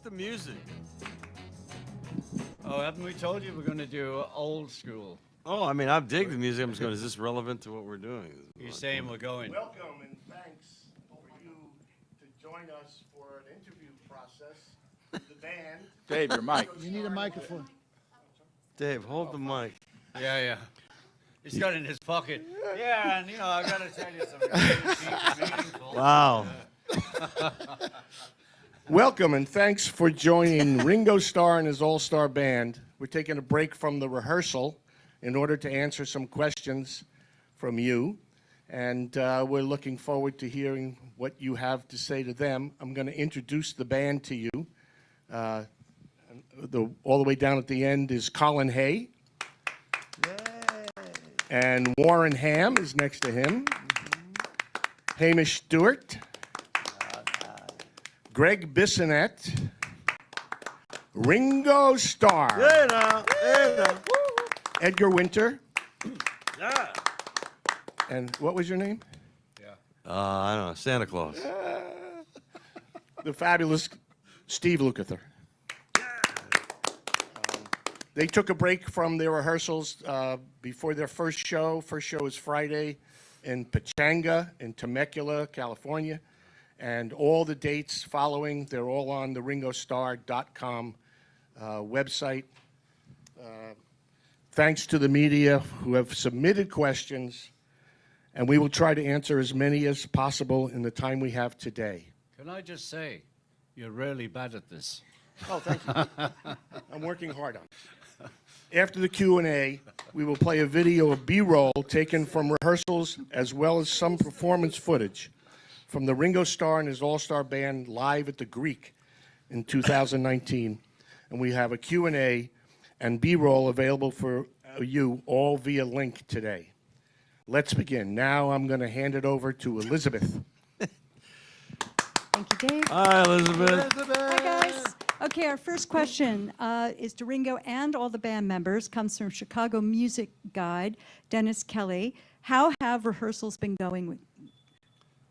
the music? Oh, haven't we told you we're going to do old school? Oh, I mean, I dig the music. I'm just going, is this relevant to what we're doing? You're saying we're going. Welcome and thanks for you to join us for an interview process with the band. Dave, your mic. You need a microphone. Dave, hold the mic. Yeah, yeah. He's got it in his pocket. Yeah, and, I got to tell you something meaningful. Wow. Welcome and thanks for joining Ringo Starr and his all-star band. We're taking a break from the rehearsal in order to answer some questions from you. And we're looking forward to hearing what you have to say to them. I'm going to introduce the band to you. All the way down at the end is Colin Hay. Yay. And Warren Ham is next to him. Hamish Stewart. Greg Bissonette. Ringo Starr. Hey now. Hey now. Edgar Winter. Yeah. And what was your name? I don't know. Santa Claus. The fabulous Steve Lukather. They took a break from their rehearsals before their first show. First show is Friday in Pechanga in Temecula, California. And all the dates following, they're all on the ringostarr.com website. Thanks to the media who have submitted questions, and we will try to answer as many as possible in the time we have today. Can I just say, you're really bad at this. Oh, thank you. I'm working hard on it. After the Q&A, we will play a video of B-roll taken from rehearsals as well as some performance footage from the Ringo Starr and his all-star band live at the Greek in 2019. And we have a Q&A and B-roll available for you all via link today. Let's begin. Now I'm going to hand it over to Elizabeth. Thank you, Dave. Hi, Elizabeth. Hi, guys. Okay, our first question is to Ringo and all the band members. Comes from Chicago music guide Dennis Kelly. How have rehearsals been going?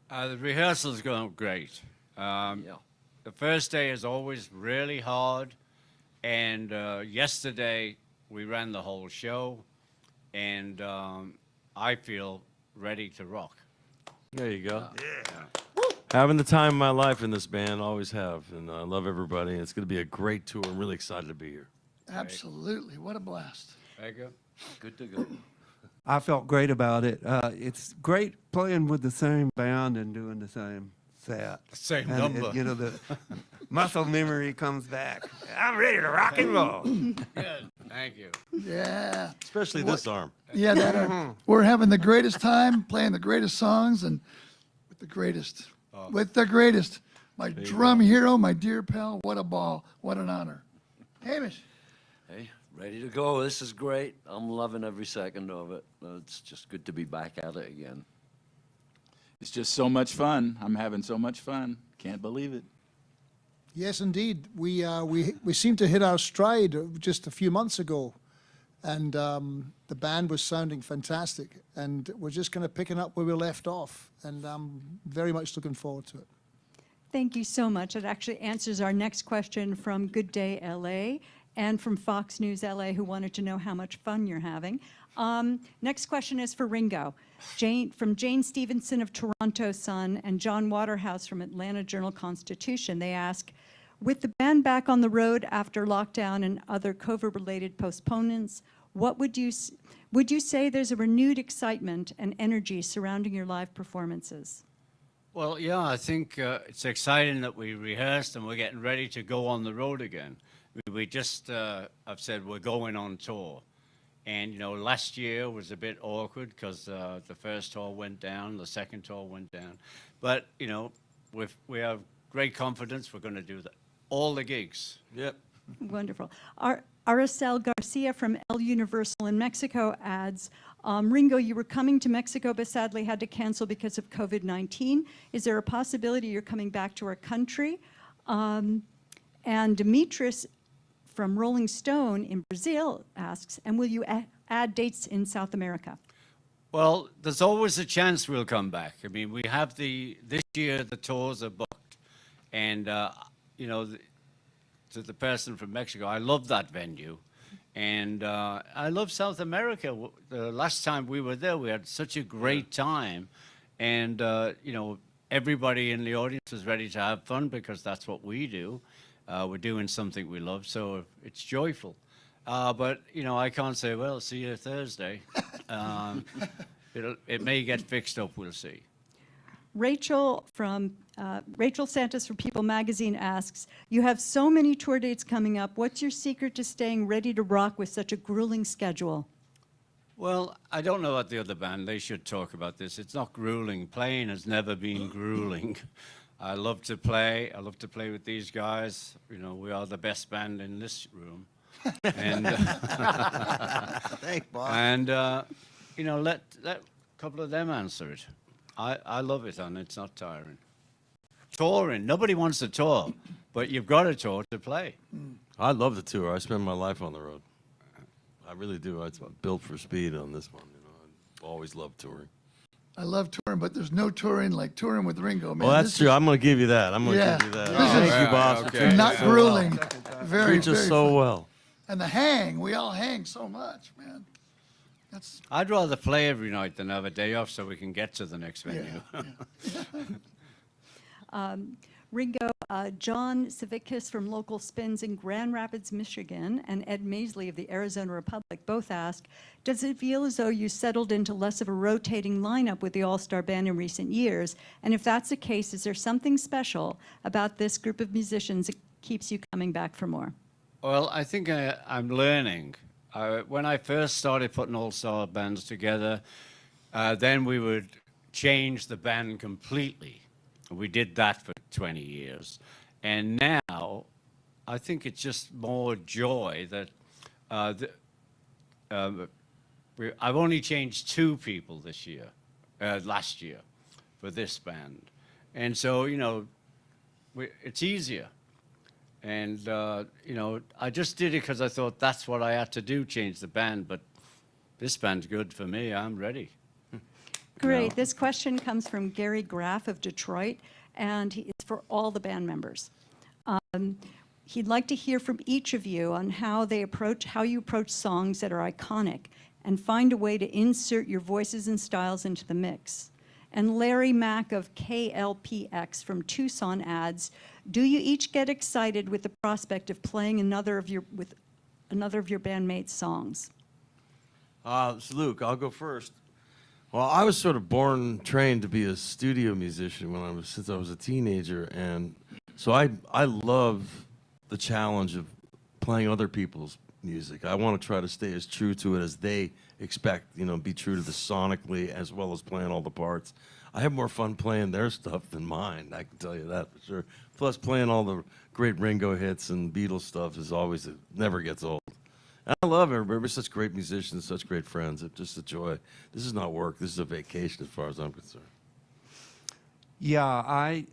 The rehearsal's going great. The first day is always really hard. And yesterday, we ran the whole show. And I feel ready to rock. There you go. Yeah. Having the time of my life in this band, always have. And I love everybody. It's going to be a great tour. I'm really excited to be here. Absolutely. What a blast. There you go. Good to go. I felt great about it. It's great playing with the same band and doing the same set. Same And number. the muscle memory comes back. I'm ready to rock and roll. Good. Thank you. Yeah. Especially this arm. Yeah, we're having the greatest time playing the greatest songs and with the greatest. With the greatest. My drum hero, my dear pal. What a ball. What an honor. Hamish. Hey, ready to go. This is great. I'm loving every second of it. It's just good to be back at it again. It's just so much fun. I'm having so much fun. Can't believe it. Yes, indeed. We seemed to hit our stride just a few months ago, and the band was sounding fantastic, and we're just kind of picking up where we left off, and I'm very much looking forward to it. Thank you so much. It actually answers our next question from Good Day LA and from Fox News LA, who wanted to know how much fun you're having. Next question is for Ringo. From Jane Stevenson of Toronto Sun and John Waterhouse from Atlanta Journal-Constitution, they ask, with the band back on the road after lockdown and other COVID-related postponements, what would you say there's a renewed excitement and energy surrounding your live performances? Well, yeah, I think it's exciting that we rehearsed and we're getting ready to go on the road again. We just, I've said we're going on tour. And, last year was a bit awkward because the first tour went down, the second tour went down. But, we have great confidence we're going to do all the gigs. Yep. Wonderful. Aracel Garcia from El Universal in Mexico adds, Ringo, you were coming to Mexico but sadly had to cancel because of COVID-19. Is there a possibility you're coming back to our country? And Demetris from Rolling Stone in Brazil asks, and will you add dates in South America? Well, there's always a chance we'll come back. I mean, we have this year the tours are booked. And, to the person from Mexico, I love that venue. And I love South America. The last time we were there, we had such a great time. And, you know, everybody in the audience was ready to have fun because that's what we do. We're doing something we love, so it's joyful. But, you know, I can't say, well, see you Thursday. It may get fixed up, we'll see. Rachel Santos from People Magazine asks, you have so many tour dates coming up. What's your secret to staying ready to rock with such a grueling schedule? Well, I don't know about the other band. They should talk about this. It's not grueling. Playing has never been grueling. I love to play. I love to play with these guys. You know, we are the best band in this room. And, Thanks, Bob. and you know, let a couple of them answer it. I love it, and it's not tiring. Touring. Nobody wants to tour, but you've got to tour to play. I love the tour. I spend my life on the road. I really do. I'm built for speed on this one. You know, I've always loved touring. I love touring, but there's no touring like touring with Ringo, man. Well, that's This true. is I'm going to give you that. I'm going to Yeah. give you that. This Thank is- you, boss. for treating us not so well. grueling. Very, Treat us very so fun. well. And the hang, we all hang so much, man. That's I'd rather play every night than have a day off so we can get to the next venue. Ringo, John Savickas from Local Spins in Grand Rapids, Michigan, and Ed Maisley of the Arizona Republic both ask, does it feel as though you settled into less of a rotating lineup with the All-Star Band in recent years? And if that's the case, is there something special about this group of musicians that keeps you coming back for more? Well, I think I'm learning. When I first started putting all-star bands together, then we would change the band completely. We did that for 20 years. And now, I think it's just more joy that I've only changed 2 people this year, last year, for this band. And so, you know, it's easier. And, you know, I just did it because I thought that's what I had to do, change the band. But this band's good for me. I'm ready. Great. This question comes from Gary Graff of Detroit, and it's for all the band members. He'd like to hear from each of you on how you approach songs that are iconic and find a way to insert your voices and styles into the mix. And Larry Mack of KLPX from Tucson adds, do you each get excited with the prospect of playing another of your bandmates' songs? So Luke, I'll go first. Well, I was sort of born trained to be a studio musician since I was a teenager, and so I love the challenge of playing other people's music. I want to try to stay as true to it as they expect, you know, be true to the sonically as well as playing all the parts. I have more fun playing their stuff than mine, I can tell you that for sure. Plus, playing all the great Ringo hits and Beatles stuff never gets old. And I love everybody. We're such great musicians, such great friends. It's just a joy. This is not work. This is a vacation as far as I'm concerned. Yeah, I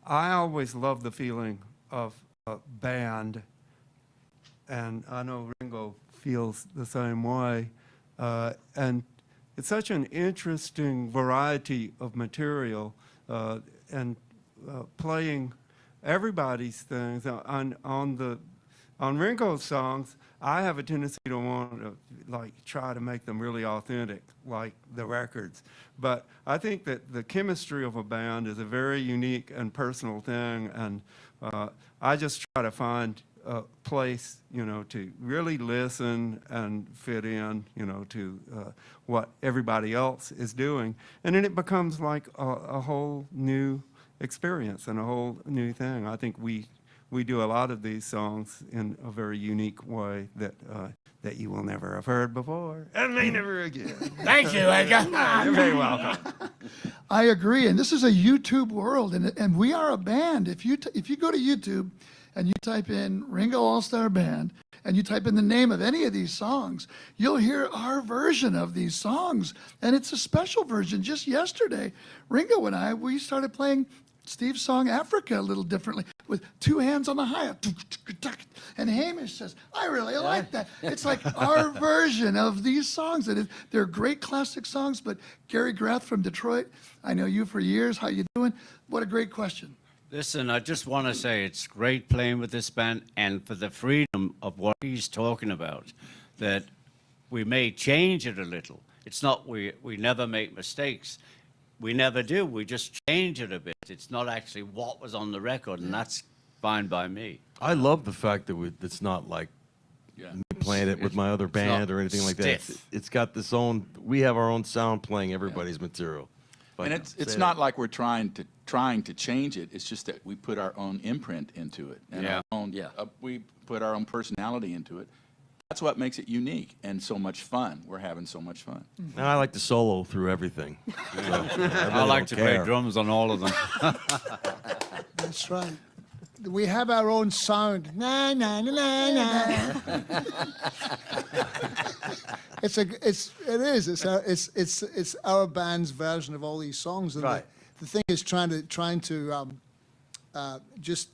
always love the feeling of a band, and I know Ringo feels the same way. And it's such an interesting variety of material, and playing everybody's things on Ringo's songs. I have a tendency to want to try to make them really authentic, like the records. But I think that the chemistry of a band is a very unique and personal thing, and I just try to find a place, you know, to really listen and fit in, you know, to what everybody else is doing, and then it becomes like a whole new experience and a whole new thing. I think we do a lot of these songs in a very unique way that you will never have heard before, and may never again. Thank you, Edgar. You're very welcome. I agree, and this is a YouTube world, and we are a band. If you go to YouTube and you type in Ringo All-Star Band and you type in the name of any of these songs, you'll hear our version of these songs, and it's a special version. Just yesterday, Ringo and we started playing Steve's song Africa a little differently with 2 hands on the hi-hat. And Hamish says, I really like that. It's like our version of these songs. They're great classic songs, but Gary Graff from Detroit, I know you for years. How you doing? What a great question. Listen, I just want to say it's great playing with this band, and for the freedom of what he's talking about, that we may change it a little. It's not we never make mistakes. We never do. We just change it a bit. It's not actually what was on the record, and that's fine by me. I love the fact that it's not like Yeah. me playing it with my other it's not band or anything like that. stiff. It's got this own. We have our own sound playing everybody's material. If I And can it's say not that. like we're trying to change it. It's just that we put our own imprint into it, and Yeah. our own, Yeah. we put our own personality into it. That's what makes it unique and so much fun. We're having so much fun. And I like to solo through everything. So, I like to play care. drums on all of them. That's right. We have our own sound. Na na na na na. It's our band's version of all these songs. And Right. the thing is trying to just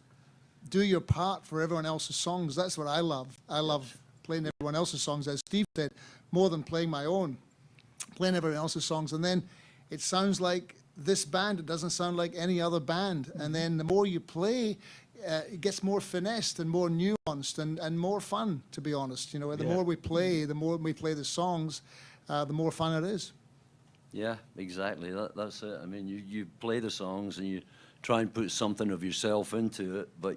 do your part for everyone else's songs. That's what I love. I love playing everyone else's songs, as Steve said, more than playing my own. Playing everyone else's songs, and then it sounds like this band. It doesn't sound like any other band. And then the more you play, it gets more finessed and more nuanced and more fun, to be honest. You know, the more we play, the songs, the more fun it is. Yeah, exactly. That's it. I mean, you play the songs and you try and put something of yourself into it, but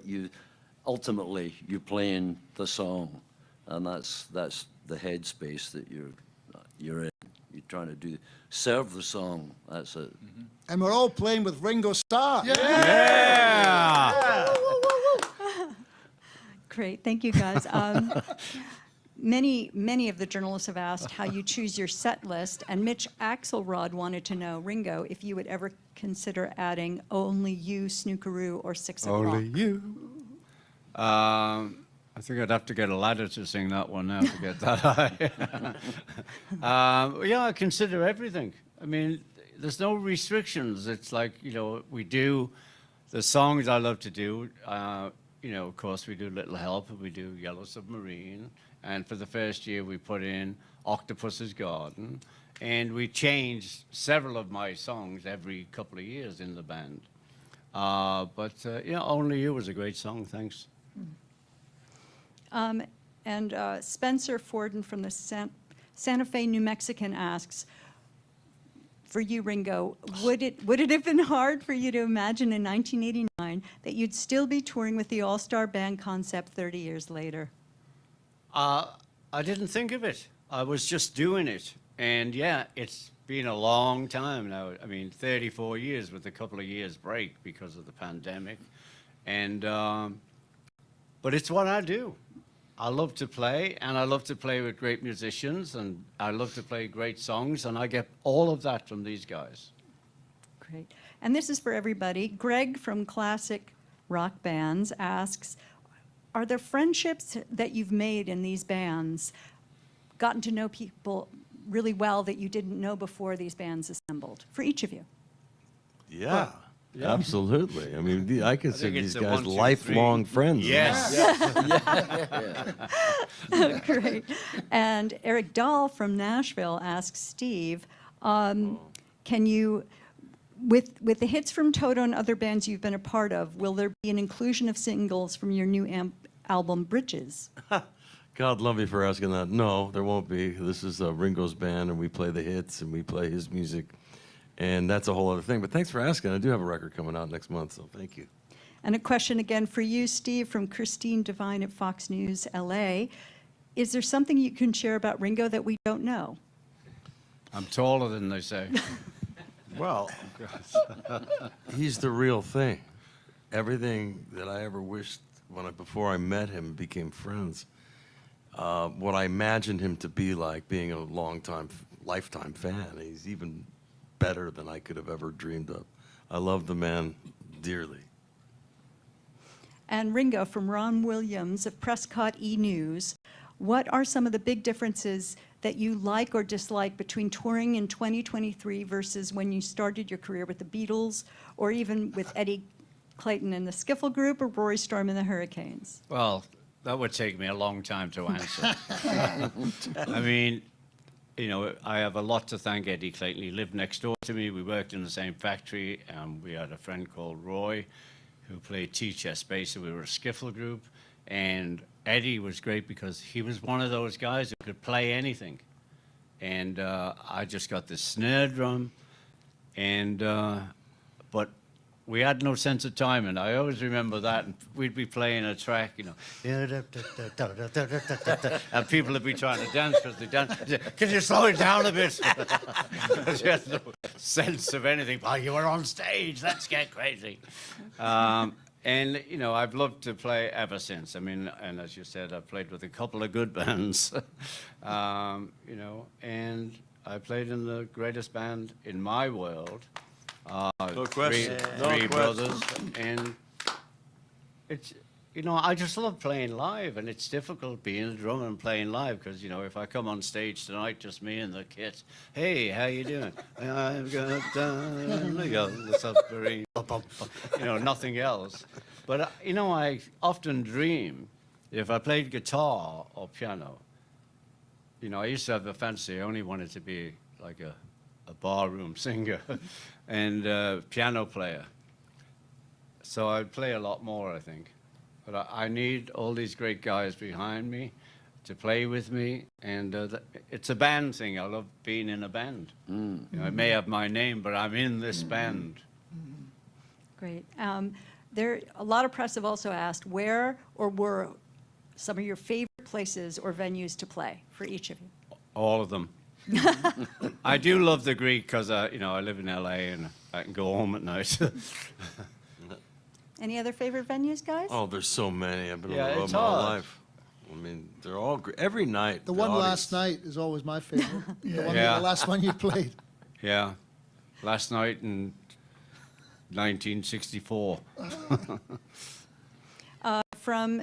ultimately you're playing the song, and that's the headspace that you're in. You're trying to serve the song. That's it. And we're all playing with Ringo Starr. Great, thank you, guys. Many of the journalists have asked how you choose your set list, and Mitch Axelrod wanted to know, Ringo, if you would ever consider adding Only You, Snookeroo, or 6 O'Clock. You. I think I'd have to get a ladder to sing that one now to get that high. Yeah, I consider everything. I mean, there's no restrictions. It's like, we do the songs I love to do. Of course, we do Little Help, and we do Yellow Submarine. And for the first year, we put in Octopus's Garden. And we changed several of my songs every couple of years in the band. Only You was a great song, thanks. And Spencer Forden from the Santa Fe, New Mexican asks, for you, Ringo, would it have been hard for you to imagine in 1989 that you'd still be touring with the All-Star Band concept 30 years later? I didn't think of it. I was just doing it. And yeah, it's been a long time now. I mean, 34 years with a couple of years break because of the pandemic. And, but it's what I do. I love to play, and I love to play with great musicians, and I love to play great songs, and I get all of that from these guys. Great. And this is for everybody. Greg from Classic Rock Bands asks, are there friendships that you've made in these bands, gotten to know people really well that you didn't know before these bands assembled, for each of you? Yeah, absolutely. I mean, I consider it's these a guys 1, 2, 3. lifelong friends. Yes. Great. And Eric Dahl from Nashville asks Steve, can you, with the hits from Toto and other bands you've been a part of, will there be an inclusion of singles from your new album, Bridges? God love me for asking that. No, there won't be. This is Ringo's band, and we play the hits, and we play his music. And that's a whole other thing. But thanks for asking. I do have a record coming out next month, so thank you. And a question again for you, Steve, from Christine Devine at Fox News LA. Is there something you can share about Ringo that we don't know? I'm taller than they say. Well, he's the real thing. Everything that I ever wished before I met him, became friends, what I imagined him to be like, being a lifetime fan. He's even better than I could have ever dreamed of. I love the man dearly. And Ringo, from Ron Williams of Prescott E-News, what are some of the big differences that you like or dislike between touring in 2023 versus when you started your career with the Beatles, or even with Eddie Clayton and the Skiffle Group, or Rory Storm and the Hurricanes? Well, that would take me a long time to answer. I mean, I have a lot to thank Eddie Clayton. He lived next door to me. We worked in the same factory. We had a friend called Roy, who played T-chess bass. So we were a skiffle group, and Eddie was great because he was one of those guys who could play anything. And I just got this snare drum, and but we had no sense of timing. I always remember that, and we'd be playing a track, you know, and people would be trying to dance because they dance. Can you slow it down a bit? Because you had no sense of anything. Oh, you were on stage. Let's get crazy. And you know, I've loved to play ever since. I mean, and as you said, I've played with a couple of good bands. You know, and I played in the greatest band in my world. No question. No Three question. brothers, and it's, you know, I just love playing live, and it's difficult being a drummer and playing live because, you know, if I come on stage tonight, just me and the kit, hey, how you doing? I've got the submarine, you know, nothing else. But you know, I often dream if I played guitar or piano. You know, I used to have a fantasy. I only wanted to be like a barroom singer and piano player. So I'd play a lot more, I think. But I need all these great guys behind me to play with me, and it's a band thing. I love being in a band. You know, I may have my name, but I'm in this band. Great. A lot of press have also asked where or were some of your favorite places or venues to play for each of you? All of them. I do love the Greek because, you know, I live in LA and I can go home at night. Any other favorite venues, guys? Oh, there's so many. I've been Yeah, on the road it's my whole hard. life. I mean, they're all great. Every night. The one audience- last night is always my favorite. Yeah. The last one you played. Yeah, last night in 1964. From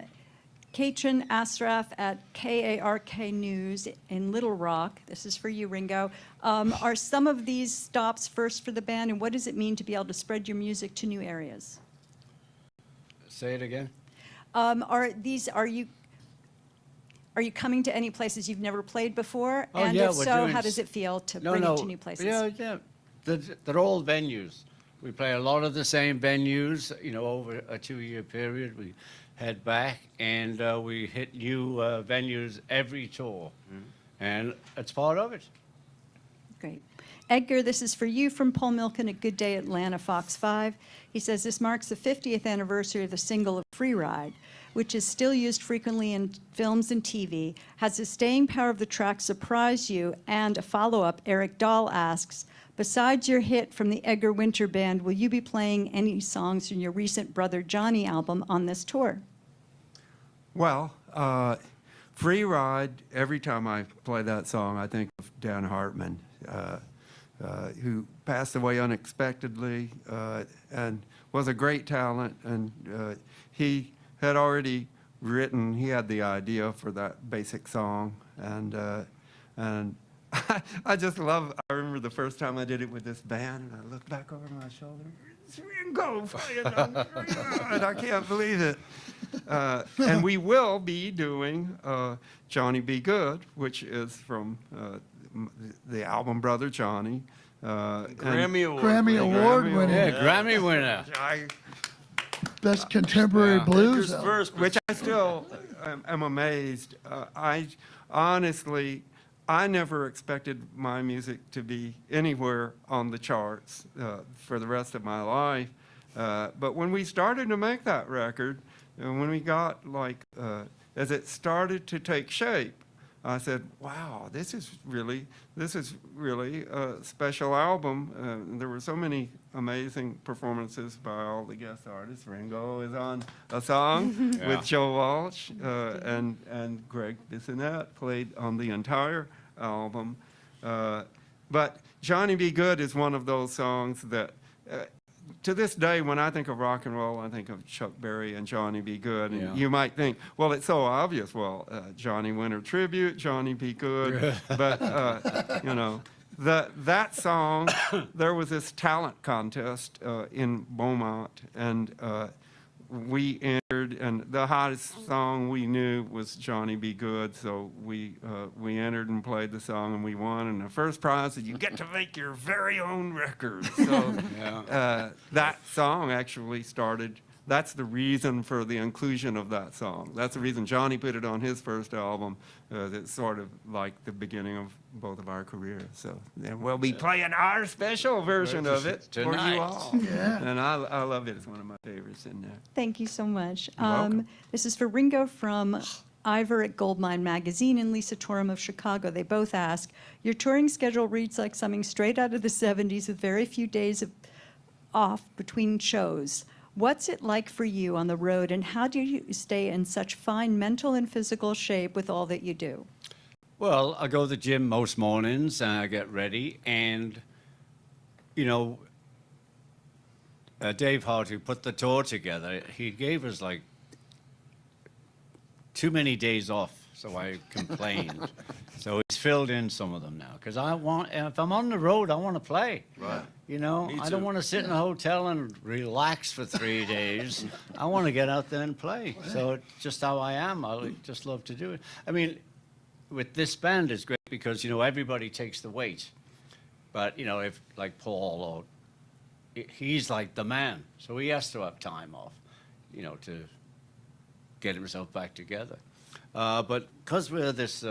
Katrin Asraf at KARK News in Little Rock. This is for you, Ringo. Are some of these stops first for the band, and what does it mean to be able to spread your music to new areas? Say it again. Are you coming to any places you've never played before? Oh, and yeah, if we're so, doing how does it feel to bring it to new places? Yeah. They're all venues. We play a lot of the same venues, you know, over a 2-year period. We head back and we hit new venues every tour. And it's part of it. Great. Edgar, this is for you from Paul Milken at Good Day Atlanta, Fox 5. He says, this marks the 50th anniversary of the single of Free Ride, which is still used frequently in films and TV. Has the staying power of the track surprised you? And a follow-up, Eric Dahl asks, besides your hit from the Edgar Winter Band, will you be playing any songs from your recent Brother Johnny album on this tour? Well, Free Ride, every time I play that song, I think of Dan Hartman, who passed away unexpectedly and was a great talent. And he had already written, he had the idea for that basic song. And I just love, I remember the first time I did it with this band, and I looked back over my shoulder, it's Ringo playing on Free Ride. I can't believe it. And we will be doing Johnny Be Good, which is from the album Brother Johnny. Grammy Award. Grammy Award Grammy winning. Yeah, Grammy winner. Best contemporary Yeah. blues. Edgar's album. verse, Which I still am amazed. I honestly, I never expected my music to be anywhere on the charts for the rest of my life. But when we started to make that record, and when we got like, as it started to take shape, I said, wow, this is really a special album. There were so many amazing performances by all the guest artists. Ringo is on a song Yeah. with Joe Walsh, and Greg Bissonette played on the entire album. But Johnny Be Good is one of those songs that, to this day, when I think of rock and roll, I think of Chuck Berry and Johnny Be Good. And Yeah. you might think, well, it's so obvious. Well, Johnny Winter tribute, Johnny Be Good. But, you know, that song, there was this talent contest in Beaumont, and we entered, and the hottest song we knew was Johnny Be Good, so we entered and played the song, and we won. And the first prize is you get to make your very own record. So Yeah. that song actually started that's the reason for the inclusion of that song. That's the reason Johnny put it on his first album. It's sort of like the beginning of both of our careers. So then we'll be playing our special version of it for Tonight. you all. Yeah. And I love it. It's one of my favorites in there. Thank you so much. You're welcome. This is for Ringo from Ivor at Goldmine Magazine and Lisa Torm of Chicago. They both ask, your touring schedule reads like something straight out of the 70s with very few days off between shows. What's it like for you on the road, and how do you stay in such fine mental and physical shape with all that you do? Well, I go to the gym most mornings and I get ready, and, you know, Dave Hart, who put the tour together, he gave us like too many days off, so I complained. So he's filled in some of them now, because if I'm on the road, I want to play. Right. You know, Me I don't too. want to sit in a hotel and relax for 3 days. I want to get out there and play. So it's just how I am. I just love to do it. I mean, with this band, it's great because, you know, everybody takes the weight. But, you know, if like Paul, or he's like the man. So he has to have time off, you know, to get himself back together. But because we're this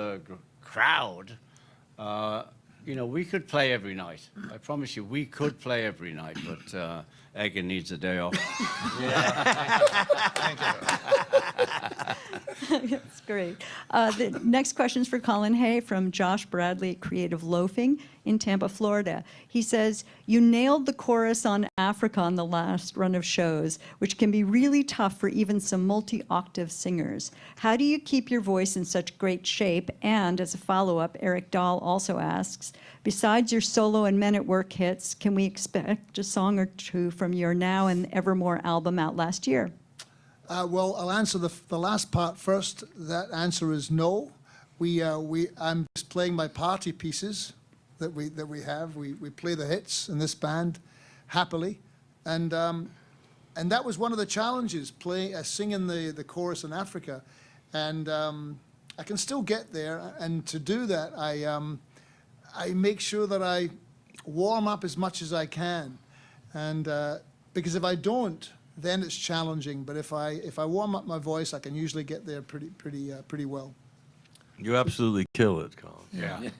crowd, you know, we could play every night. I promise you, we could play every night, but Egan needs a day off. That's great. The next question is for Colin Hay from Josh Bradley at Creative Loafing in Tampa, Florida. He says, you nailed the chorus on Africa on the last run of shows, which can be really tough for even some multi-octave singers. How do you keep your voice in such great shape? And as a follow-up, Eric Dahl also asks, besides your solo and Men at Work hits, can we expect a song or two from your Now and Evermore album out last year? Well, I'll answer the last part first. That answer is no. I'm just playing my party pieces that we have. We play the hits in this band happily, and that was one of the challenges, singing the chorus in Africa, and I can still get there. And to do that, I make sure that I warm up as much as I can, and because if I don't, then it's challenging. But if I warm up my voice, I can usually get there pretty well. You absolutely kill it, Colin. Yeah.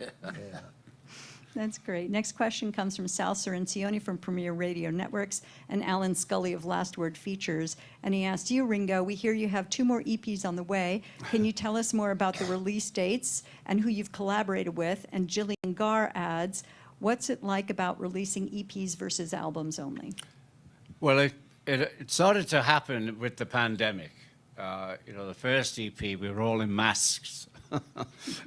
That's great. Next question comes from Sal Cirincione from Premier Radio Networks and Alan Scully of Last Word Features. And he asked you, Ringo, we hear you have 2 more EPs on the way. Can you tell us more about the release dates and who you've collaborated with? And Jillian Garr adds, what's it like about releasing EPs versus albums only? Well, it started to happen with the pandemic. You know, the first EP, we were all in masks.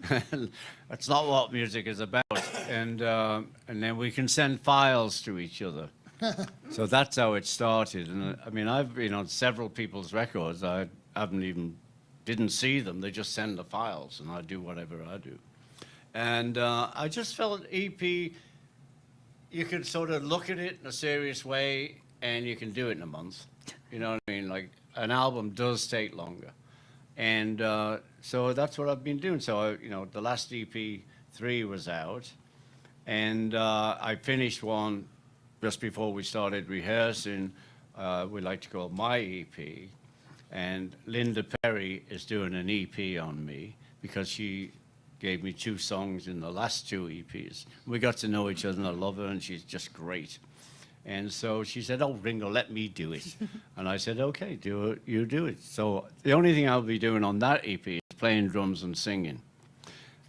And that's not what music is about. And then we can send files to each other. So that's how it started. And I mean, I've been on several people's records. I didn't see them. They just send the files, and I do whatever I do. And I just felt EP, you could sort of look at it in a serious way, and you can do it in a month. You know what I mean? Like, an album does take longer. And so that's what I've been doing. So, you know, the last EP 3 was out. And I finished one just before we started rehearsing. We like to call it my EP. And Linda Perry is doing an EP on me because she gave me 2 songs in the last 2 EPs. We got to know each other, and I love her, and she's just great. And so she said, oh, Ringo, let me do it. And I said, okay, do it, you do it. So the only thing I'll be doing on that EP is playing drums and singing.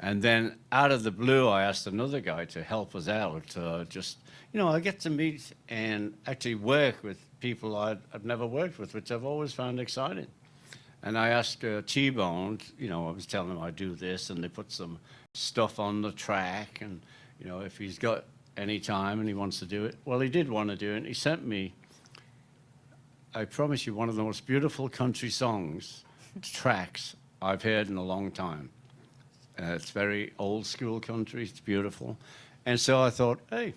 And then out of the blue, I asked another guy to help us out. Just, you know, I get to meet and actually work with people I've never worked with, which I've always found exciting. And I asked T-Bone, you know, I was telling him I do this, and they put some stuff on the track, and, you know, if he's got any time and he wants to do it. Well, he did want to do it, and he sent me, I promise you, one of the most beautiful country songs, tracks I've heard in a long time. It's very old school country, it's beautiful. And so I thought, hey,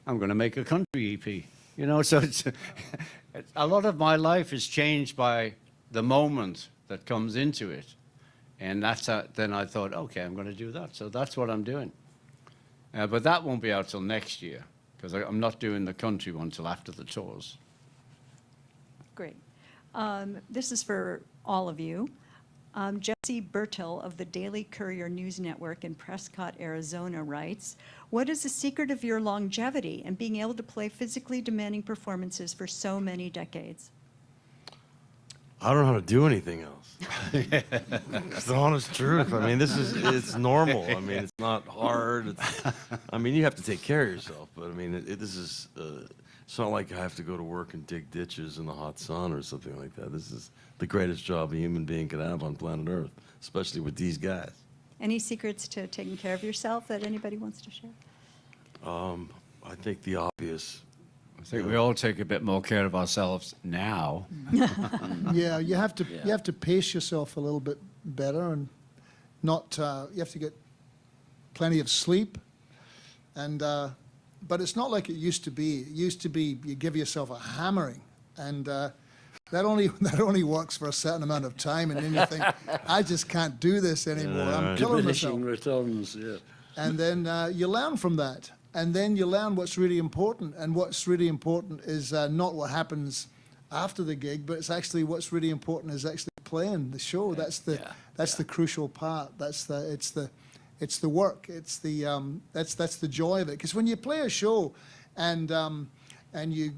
I'm going to make a country EP. You know, so it's, a lot of my life is changed by the moment that comes into it. And that's then I thought, okay, I'm going to do that. So that's what I'm doing. But that won't be out till next year, because I'm not doing the country one till after the tours. Great. This is for all of you. Jesse Bertil of the Daily Courier News Network in Prescott, Arizona writes, "What is the secret of your longevity and being able to play physically demanding performances for so many decades?" I don't know how to do anything else. It's the honest truth. I mean, it's normal. I mean, it's not hard. I mean, you have to take care of yourself, but I mean, it's not like I have to go to work and dig ditches in the hot sun or something like that. This is the greatest job a human being could have on planet Earth, especially with these guys. Any secrets to taking care of yourself that anybody wants to share? I think the obvious. I think we all take a bit more care of ourselves now. Yeah, you have to pace yourself a little bit better, and not you have to get plenty of sleep, and but it's not like it used to be. It used to be you give yourself a hammering, and that only works for a certain amount of time, and then you think, I just can't do this anymore. I'm killing myself. Diminishing returns, yeah. And then you learn from that. And then you learn what's really important. And what's really important is not what happens after the gig, but it's actually what's really important is actually playing the show. That's the crucial part. It's the work. It's that's the joy of it. Because when you play a show, and you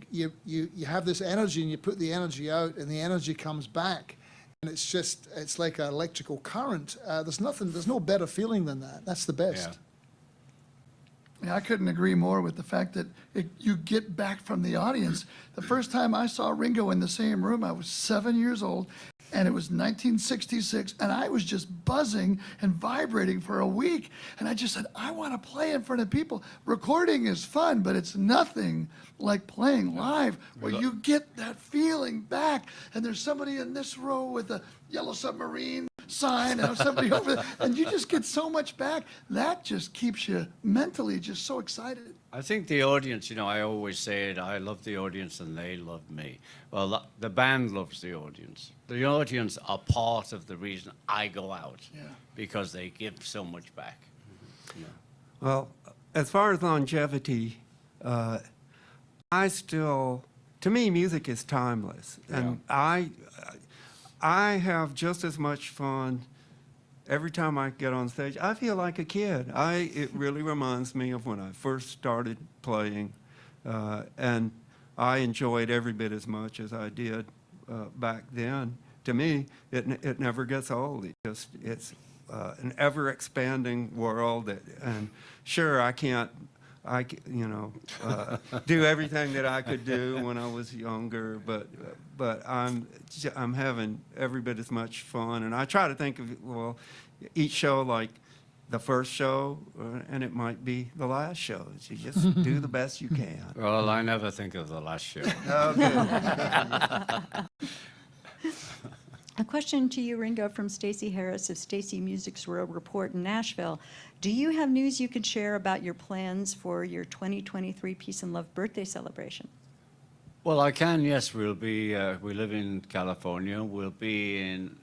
have this energy, and you put the energy out, and the energy comes back, and it's like an electrical current. There's no better feeling than that. That's the best. Yeah. Yeah, I couldn't agree more with the fact that you get back from the audience. The first time I saw Ringo in the same room, I was 7 years old, and it was 1966, and I was just buzzing and vibrating for a week. And I just said, I want to play in front of people. Recording is fun, but it's nothing like playing live, where you get that feeling back. And there's somebody in this row with a yellow submarine sign, and somebody over there, and you just get so much back. That just keeps you mentally just so excited. I think the audience, I always say it, I love the audience and they love me. Well, the band loves the audience. The audience are part of the reason I go out, because they give so much back. Well, as far as longevity, to me, music is timeless. And I have just as much fun every time I get on stage. I feel like a kid. It really reminds me of when I first started playing, and I enjoyed every bit as much as I did back then. To me, it never gets old. It's an ever-expanding world, and sure, I can't do everything that I could do when I was younger, but I'm having every bit as much fun, and I try to think of each show like the first show, and it might be the last show. So you just do the best you can. Well, I never think of the last show. A question to you, Ringo, from Stacey Harris of Stacey Music's World Report in Nashville. Do you have news you could share about your plans for your 2023 Peace and Love birthday celebration? Well, I can, yes. We'll be, we live in California. We'll be in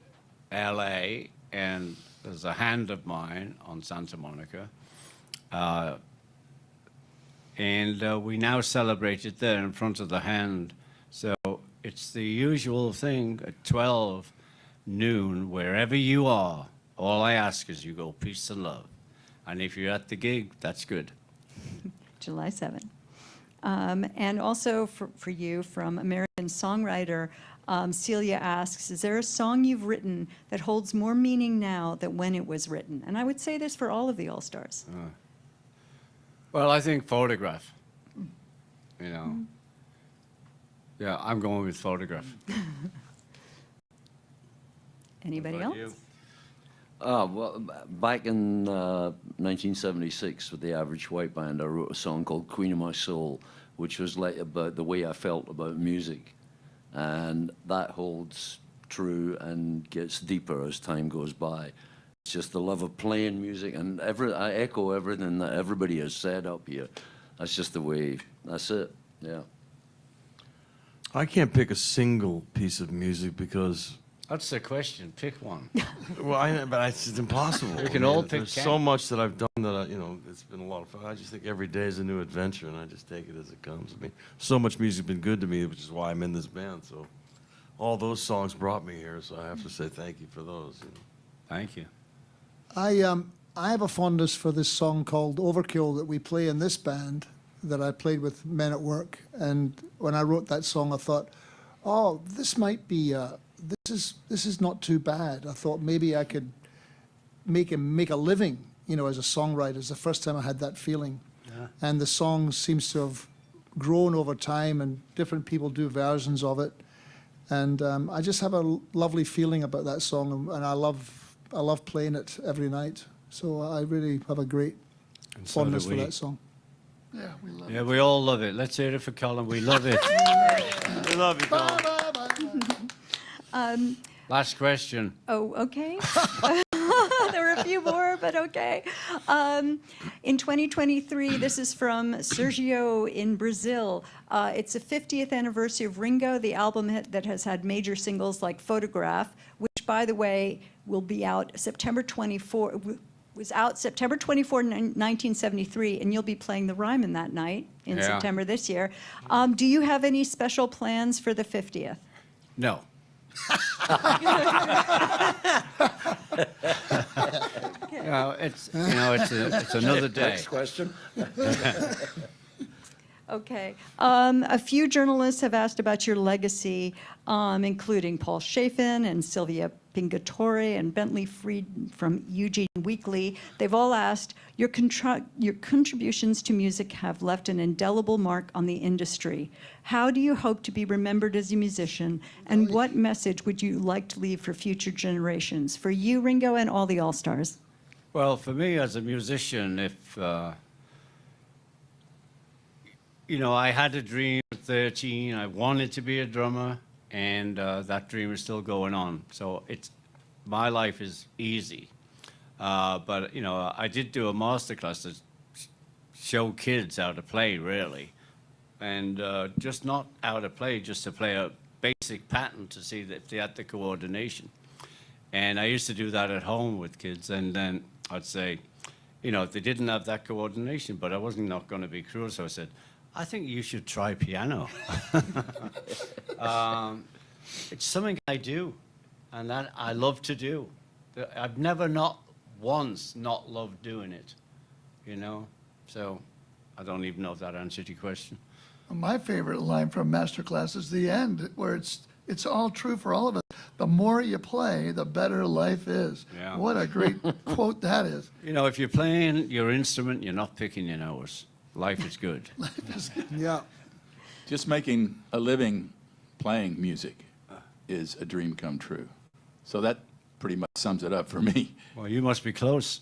LA, and there's a hand of mine on Santa Monica. And we now celebrate it there in front of the hand. So it's the usual thing at 12 noon, wherever you are. All I ask is you go peace and love. And if you're at the gig, that's good. July 7th. And also for you, from American songwriter Celia asks, is there a song you've written that holds more meaning now than when it was written? And I would say this for all of the All-Stars. Well, I think Photograph. Yeah, I'm going with Photograph. Anybody What about else? you? Well, back in 1976 with the Average White Band, I wrote a song called Queen of My Soul, which was like about the way I felt about music. And that holds true and gets deeper as time goes by. It's just the love of playing music, and I echo everything that everybody has said up here. That's just the way, that's it, yeah. I can't pick a single piece of music because, That's the question. Pick one. but it's impossible. We can all pick There's 10. so much that I've done that it's been a lot of fun. I just think every day is a new adventure, and I just take it as it comes. I mean, so much music's been good to me, which is why I'm in this band. So, all those songs brought me here, so I have to say thank you for those. You know. Thank you. I have a fondness for this song called Overkill that we play in this band that I played with Men at Work. And when I wrote that song, I thought, oh, this might be, this is not too bad. I thought maybe I could make a living, you know, as a songwriter. It's the first time I had that feeling. Yeah. And the song seems to have grown over time, and different people do versions of it. And I just have a lovely feeling about that song, and I love playing it every night. So I really have a great And so do fondness for we. that song. Yeah, we love Yeah, we all love it. Let's hear it for Colin. We love it. We love you, Colin. Last question. Oh, okay. There were a few more, but okay. In 2023, this is from Sergio in Brazil. It's the 50th anniversary of Ringo, the album that has had major singles like Photograph, which, by the way, will be out September 24. Was out September 24, 1973, and you'll be playing the Ryman that night in Yeah. September this year. Do you have any special plans for the 50th? No. It's another day. Next question. Okay. A few journalists have asked about your legacy, including Paul Chafin and Sylvia Pingatore and Bentley Freed from Eugene Weekly. They've all asked, your contributions to music have left an indelible mark on the industry. How do you hope to be remembered as a musician, and what message would you like to leave for future generations, for you, Ringo, and all the All-Stars? Well, for me as a musician, if I had a dream at 13. I wanted to be a drummer, and that dream is still going on. So my life is easy. But I did do a masterclass to show kids how to play, really, and just not how to play, just to play a basic pattern to see if they had the coordination. And I used to do that at home with kids, and then I'd say, if they didn't have that coordination, but I wasn't not going to be cruel, so I said, I think you should try piano. It's something I do, and that I love to do. I've never not once not loved doing it, So I don't even know if that answered your question. My favorite line from Masterclass is the end, where it's all true for all of us. The more you play, the better life is. Yeah. What a great quote that is. If you're playing your instrument, you're not picking your nose. Life is good. Yeah. Just making a living playing music is a dream come true. So that pretty much sums it up for me. Well, you must be close.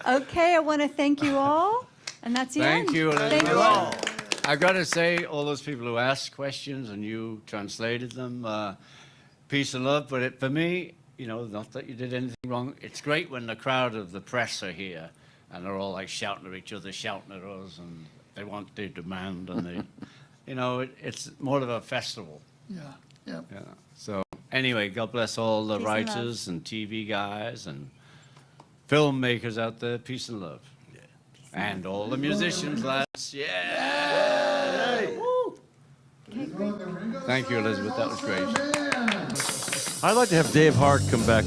Okay, I want to thank you all, and that's the end. Thank you, Thank Elizabeth. you all. I've got to say, all those people who asked questions and you translated them, peace and love. But for me, not that you did anything wrong. It's great when the crowd of the press are here and they're all like shouting at each other, shouting at us, and they want their demand, and they, it's more of a festival. Yeah, yeah. Yeah. So anyway, God bless all the Peace and love. writers and TV guys and filmmakers out there. Peace and love. Yeah. And all the musicians, lads. Yeah. Okay, great. Thank you, Elizabeth. That was great. I'd like to have Dave Hart come back